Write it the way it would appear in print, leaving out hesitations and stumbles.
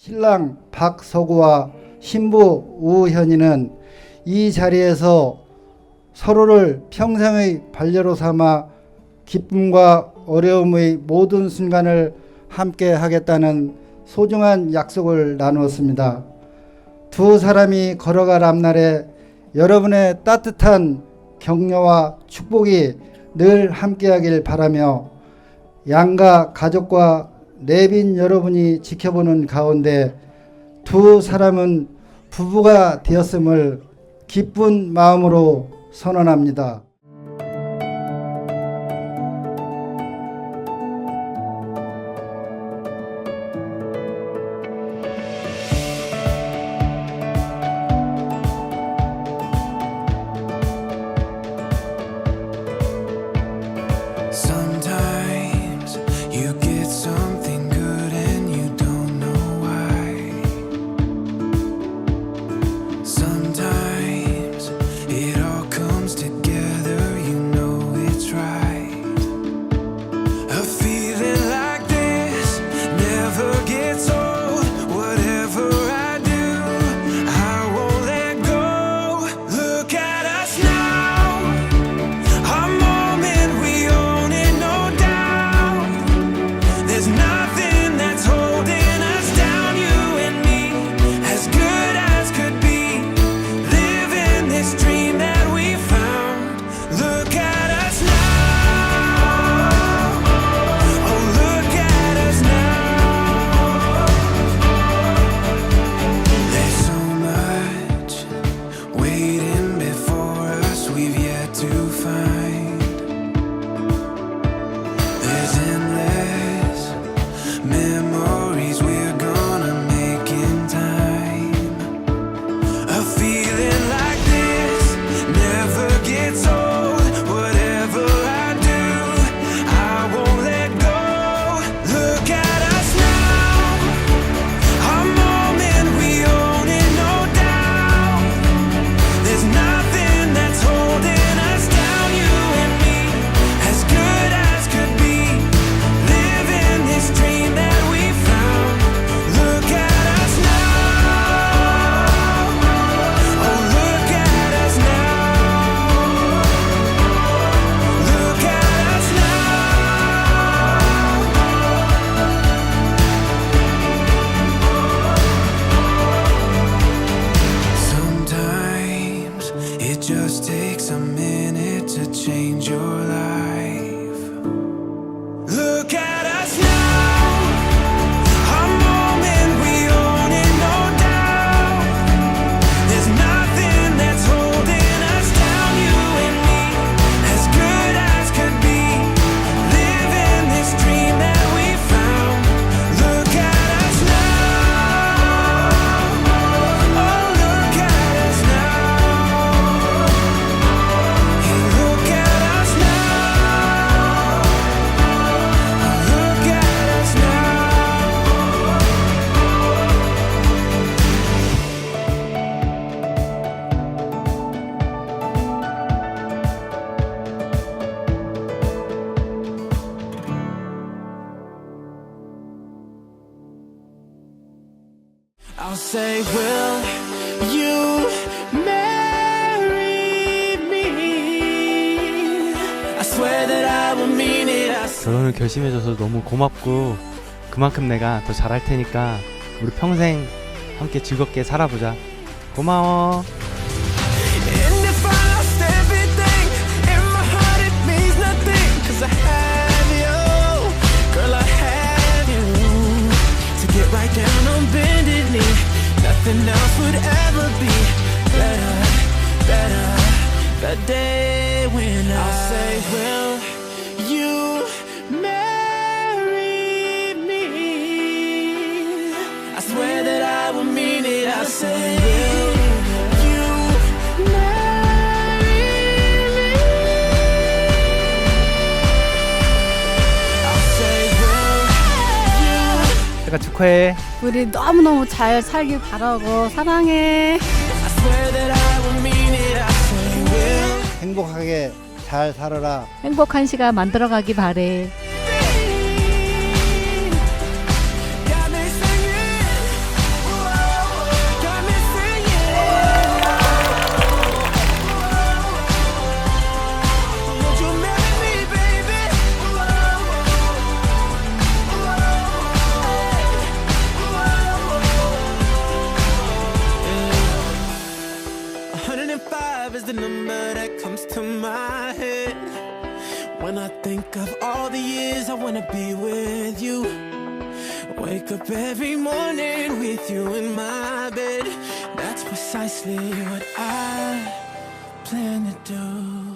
신랑 박서구와 신부 우현이는 이 자리에서 서로를 평생의 반려로 삼아 기쁨과 어려움의 모든 순간을 함께 하겠다는 소중한 약속을 나누었습니다. 두 사람이 걸어갈 앞날에 여러분의 따뜻한 격려와 축복이 늘 함께하길 바라며 양가 가족과 내빈 여러분이 지켜보는 가운데 두 사람은 부부가 되었음을 기쁜 마음으로 선언합니다. Sometimes you get something good and you don't know why. Sometimes it all comes together, you know it's right. A feeling like this never gets old. Whatever I do, I won't let go. Look at us now, a moment we own it, no doubt. There's nothing that's holding us down, you and me, as good as could be. Living this dream that we found. Look at us now. Oh, look at us now. There's so much waiting before us we've yet to find. There's endless memories we're gonna make in time. A feeling like this never gets old. Whatever I do, I won't let go. Look at us now, a moment we own it, no doubt. There's nothing that's holding us down, you and me, as good as could be. Living this dream that we found. Look at us now. Oh, look at us now. Look at us now. Sometimes it just takes a minute to change your life. Look at us now, a moment we own it, no doubt. There's nothing that's holding us down, you and me, as good as could be. Living this dream that we found. Look at us now. Oh, look at us now. Hey, look at us now. Look at us now. I'll say, will you marry me? I swear that I will mean it. I swear. 결혼을 결심해줘서 너무 고맙고 그만큼 내가 더 잘할 테니까 우리 평생 함께 즐겁게 살아보자. 고마워. And if I lost everything, in my heart it means nothing. 'Cause I have you, girl, I have you. To get right down on bended knee, nothing else would ever be better, better. The day when I'll say, will you marry me? I swear that I will mean it. I'll say, will you marry me? I'll say, will you? 내가 축하해. 우리 너무너무 잘 살길 바라고 사랑해. I swear that I will mean it. I say, will 행복하게 잘 살아라. 행복한 시간 만들어가기 바래. be? Yeah, they sing it. wanna be with you. Wake up every morning with you in my bed. That's precisely what I plan to do.